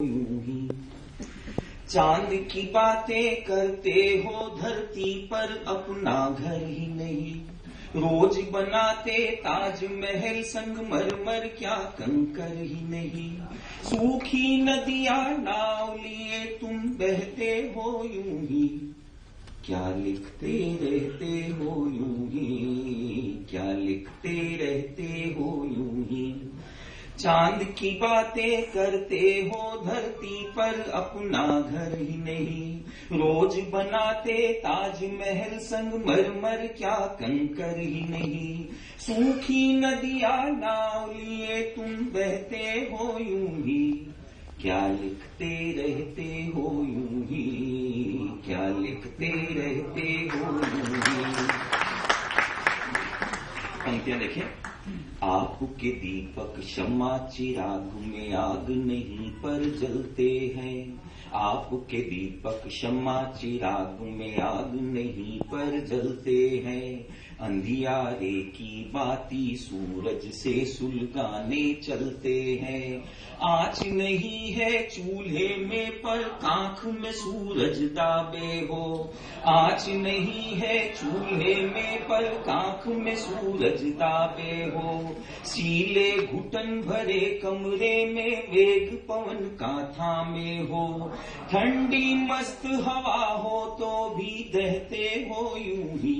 यूं ही चांद की बातें करते हो, धरती पर अपना घर ही नहीं। रोज बनाते ताजमहल संगमरमर, क्या कंकर ही नहीं। सूखी नदियां नाव लिए तुम बहते हो यूं ही, क्या लिखते रहते हो यूं ही, क्या लिखते रहते हो यूं ही। चांद की बातें करते हो, धरती पर अपना घर ही नहीं। रोज बनाते ताजमहल संगमरमर, क्या कंकर ही नहीं। सूखी नदियां नाव लिए तुम बहते हो यूं ही, क्या लिखते रहते हो यूं ही, क्या लिखते रहते हो यूं ही। पंक्तियां देखें। आपके दीपक शम्मा चिराग में आग नहीं पर जलते हैं। आपके दीपक शम्मा चिराग में आग नहीं पर जलते हैं। अंधियारे की बाती सूरज से सुलगाने चलते हैं। आँच नहीं है चूल्हे में पर कांख में सूरज दाबे हो। आँच नहीं है चूल्हे में पर कांख में सूरज दाबे हो। सीले घुटन भरे कमरे में वेग पवन का थामे हो। ठंडी मस्त हवा हो तो भी दहते हो यूं ही,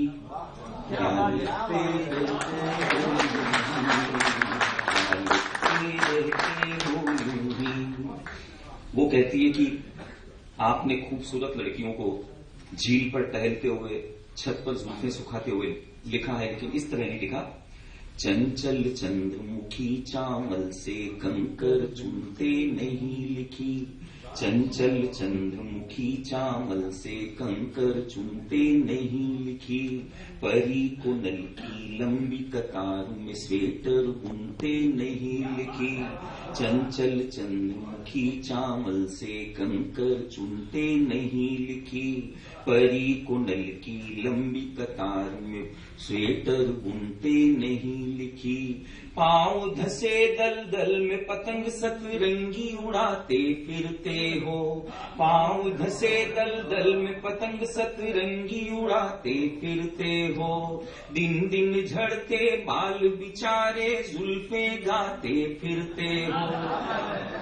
क्या लिखते रहते हो यूं ही। वो कहती है कि आपने खूबसूरत लड़कियों को झील पर टहलते हुए, छत पर जुल्फें सुखाते हुए लिखा है, लेकिन इस तरह नहीं लिखा। चंचल चंद्रमुखी चावल से कंकर चुनते नहीं लिखी। चंचल चंद्रमुखी चावल से कंकर चुनते नहीं लिखी। परी को नल की लंबी कतार में स्वेटर बुनते नहीं लिखी। चंचल चंद्रमुखी चावल से कंकर चुनते नहीं लिखी। परी को नल की लंबी कतार में स्वेटर बुनते नहीं लिखी। पांव धसे दलदल में पतंग सतरंगी उड़ाते फिरते हो। पांव धसे दलदल में पतंग सतरंगी उड़ाते फिरते हो। दिन दिन झड़ते बाल बिचारे जुल्फे गाते फिरते हो।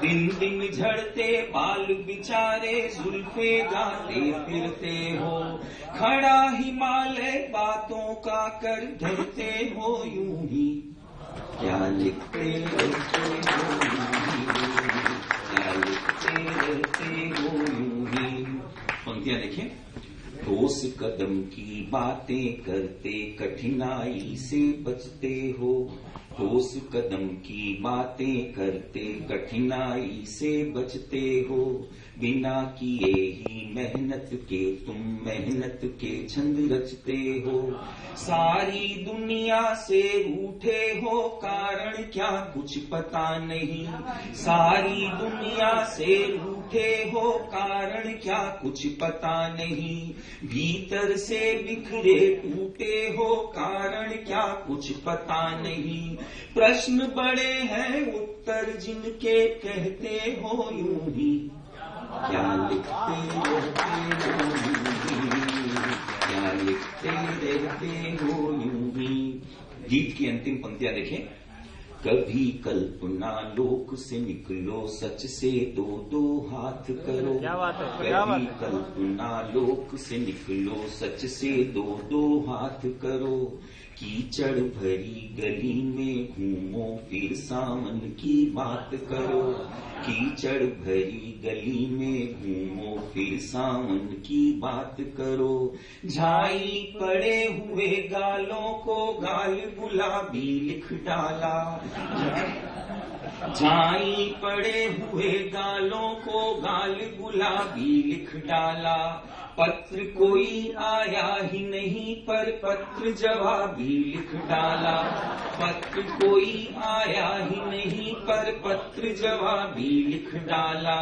दिन दिन झड़ते बाल बिचारे जुल्फे गाते फिरते हो। खड़ा हिमालय बातों का कर धरते हो यूं ही, क्या लिखते रहते हो यूं ही, क्या लिखते रहते हो यूं ही। पंक्तियां देखें। ठोस कदम की बातें करते कठिनाई से बचते हो। ठोस कदम की बातें करते कठिनाई से बचते हो। बिना किए ही मेहनत के तुम मेहनत के छंद रचते हो। सारी दुनिया से रूठे हो, कारण क्या कुछ पता नहीं। सारी दुनिया से रूठे हो, कारण क्या कुछ पता नहीं। भीतर से बिखरे टूटे हो, कारण क्या कुछ पता नहीं। प्रश्न बड़े हैं, उत्तर जिनके कहते हो यूं ही, क्या लिखते रहते हो यूं ही, क्या लिखते रहते हो यूं ही। गीत की अंतिम पंक्तियां देखें। कभी कल्पना लोक से निकलो, सच से दो दो हाथ करो। कभी कल्पना लोक से निकलो, सच से दो दो हाथ करो। कीचड़ भरी गली में घूमो, फिर सावन की बात करो। कीचड़ भरी गली में घूमो, फिर सावन की बात करो। झाई पड़े हुए गालों को गाल गुलाबी लिख डाला। झाई पड़े हुए गालों को गाल गुलाबी लिख डाला। पत्र कोई आया ही नहीं पर पत्र जवाबी लिख डाला। पत्र कोई आया ही नहीं पर पत्र जवाबी लिख डाला।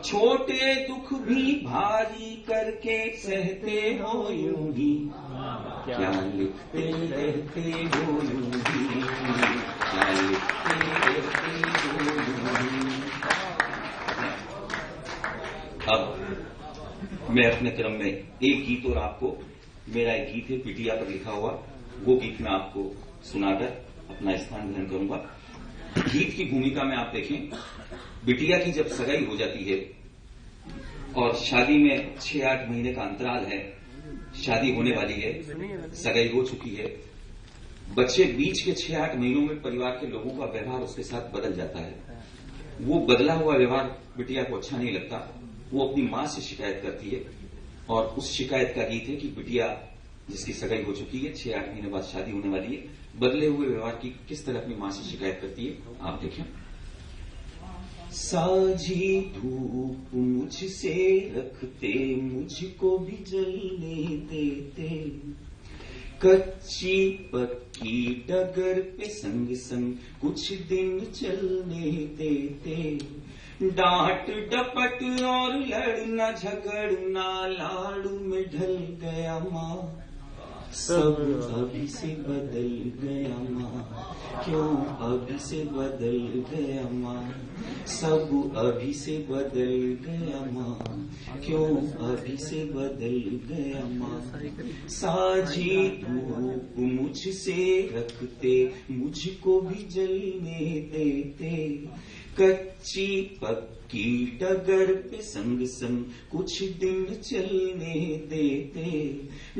छोटे दुख भी भारी करके सहते हो यूं ही, क्या लिखते रहते हो यूं ही, क्या लिखते रहते हो यूं ही। अब मैं अपने क्रम में एक गीत और आपको, मेरा एक गीत है बिटिया पर लिखा हुआ, वो गीत मैं आपको सुनाकर अपना स्थान ग्रहण करूंगा। गीत की भूमिका में आप देखें, बिटिया की जब सगाई हो जाती है और शादी में 6-8 महीने का अंतराल है, शादी होने वाली है, सगाई हो चुकी है, बच्चे बीच के 6-8 महीनों में परिवार के लोगों का व्यवहार उसके साथ बदल जाता है। वो बदला हुआ व्यवहार बिटिया को अच्छा नहीं लगता, वो अपनी मां से शिकायत करती है और उस शिकायत का गीत है कि बिटिया जिसकी सगाई हो चुकी है, 6-8 महीने बाद शादी होने वाली है, बदले हुए व्यवहार की किस तरह अपनी मां से शिकायत करती है, आप देखें। साझी धूप मुझसे रखते, मुझको भी जलने देते, कच्ची पक्की डगर पे संग संग कुछ दिन चलने देते, डांट डपट और लड़ना झगड़ना लाड़ में ढल गया माँ, सब अभी से बदल गया माँ, क्यों अभी से बदल गया माँ, सब अभी से बदल गया माँ, क्यों अभी से बदल गया माँ। साझी धूप मुझसे रखते, मुझको भी जलने देते, कच्ची पक्की डगर पे संग संग कुछ दिन चलने देते,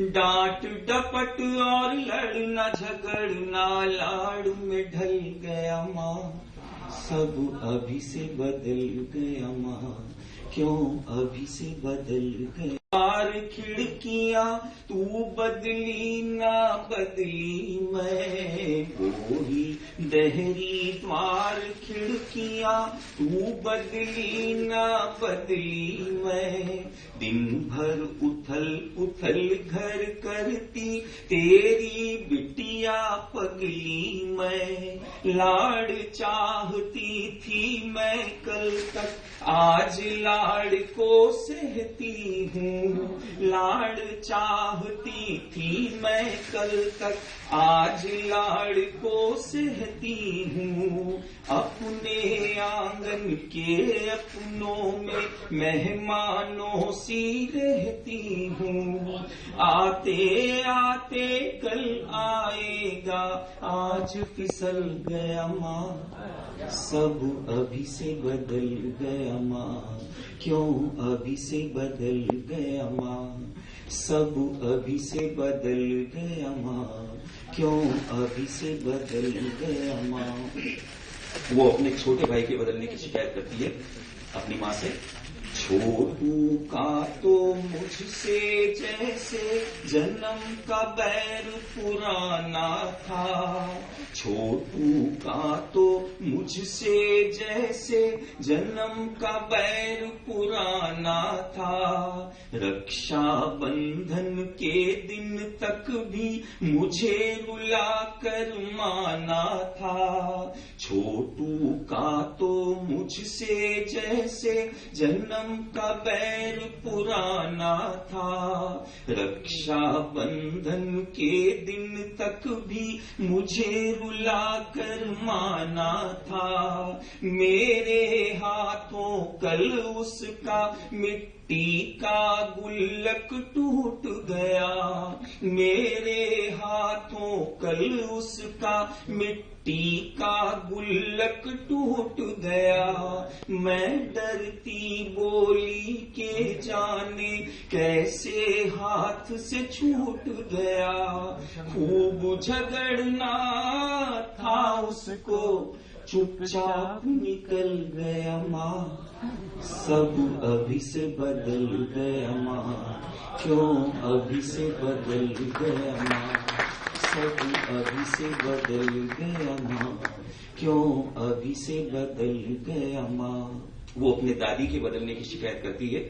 डांट डपट और लड़ना झगड़ना लाड़ में ढल गया माँ, सब अभी से बदल गया माँ, क्यों अभी से बदल गया। बार खिड़कियां तू बदली ना बदली मैं, वही दहरी द्वार खिड़कियां तू बदली ना बदली मैं, दिन भर उथल पुथल घर करती तेरी बिटिया पगली मैं, लाड़ चाहती थी मैं कल तक, आज लाड़ को सहती हूँ, लाड़ चाहती थी मैं कल तक, आज लाड़ को सहती हूँ, अपने आंगन के अपनों में मेहमानों सी रहती हूँ, आते आते कल आएगा, आज फिसल गया माँ, सब अभी से बदल गया माँ, क्यों अभी से बदल गया माँ, सब अभी से बदल गया माँ, क्यों अभी से बदल गया माँ। वो अपने छोटे भाई के बदलने की शिकायत करती है अपनी माँ से। छोटू का तो मुझसे जैसे जन्म का बैर पुराना था, छोटू का तो मुझसे जैसे जन्म का बैर पुराना था, रक्षा बंधन के दिन तक भी मुझे रुला कर माना था, छोटू का तो मुझसे जैसे जन्म का बैर पुराना था, रक्षा बंधन के दिन तक भी मुझे रुला कर माना था, मेरे हाथों कल उसका मिट्टी का गुल्लक टूट गया, मेरे हाथों कल उसका मिट्टी का गुल्लक टूट गया, मैं डरती बोली के जाने कैसे हाथ से छूट गया, खूब झगड़ना था उसको चुपचाप निकल गया माँ, सब अभी से बदल गया माँ, क्यों अभी से बदल गया माँ, सब अभी से बदल गया माँ, क्यों अभी से बदल गया माँ। वो अपने दादी के बदलने की शिकायत करती है।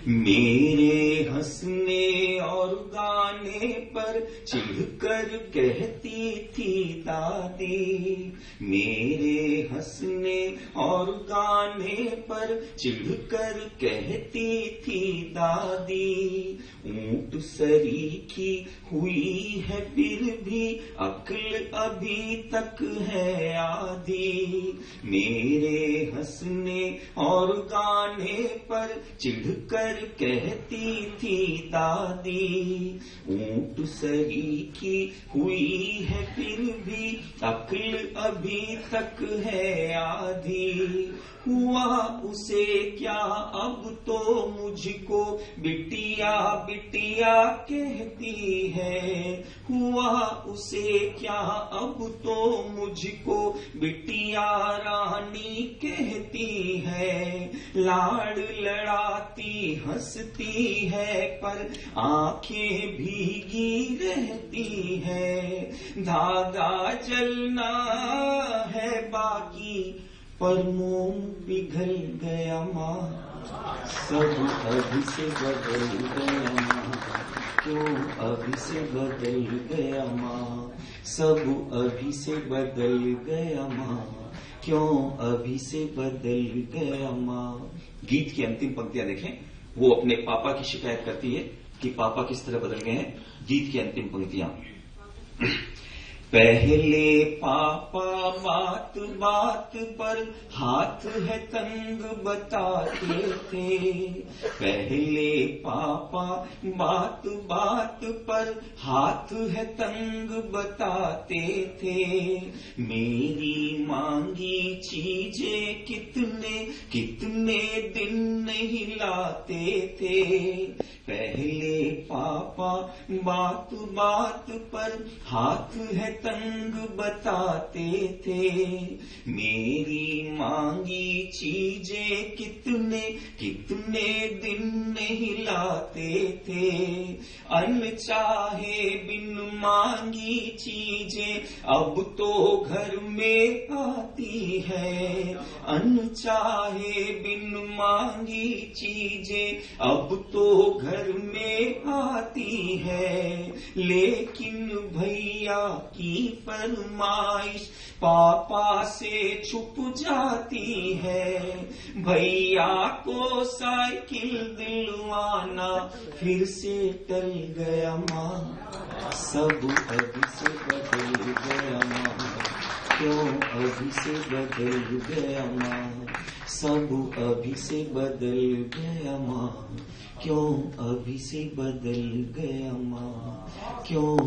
मेरे हंसने और गाने पर चिढ़कर कहती थी दादी, मेरे हंसने और गाने पर चिढ़कर कहती थी दादी, ऊंट सरीखी हुई है फिर भी अक्ल अभी तक है आधी, मेरे हंसने और गाने पर चिढ़कर कहती थी दादी, ऊंट सरीखी हुई है फिर भी अक्ल अभी तक है आधी, हुआ उसे क्या अब तो मुझको बिटिया बिटिया कहती है, हुआ उसे क्या अब तो मुझको बिटिया रानी कहती है, लाड़ लड़ाती हंसती है पर आंखें भीगी रहती है, धागा जलना है बाकी पर मोम पिघल गया माँ, सब अभी से बदल गया माँ, क्यों अभी से बदल गया माँ, सब अभी से बदल गया माँ, क्यों अभी से बदल गया माँ। गीत की अंतिम पंक्तियां देखें, वो अपने पापा की शिकायत करती है कि पापा किस तरह बदल गए हैं। गीत की अंतिम पंक्तियां, पहले पापा बात बात पर हाथ है तंग बताते थे, पहले पापा बात बात पर हाथ है तंग बताते थे, मेरी मांगी चीजें कितने कितने दिन नहीं लाते थे, पहले पापा बात बात पर हाथ है तंग बताते थे, मेरी मांगी चीजें कितने कितने दिन नहीं लाते थे, अनचाहे बिन मांगी चीजें अब तो घर में आती है, अनचाहे बिन मांगी चीजें अब तो घर में आती है, लेकिन भैया की फरमाइश पापा से छुप जाती है, भैया को साइकिल दिलवाना फिर से टल गया माँ, सब अभी से बदल गया माँ, क्यों अभी से बदल गया माँ, सब अभी से बदल गया माँ, क्यों अभी से बदल गया माँ, क्यों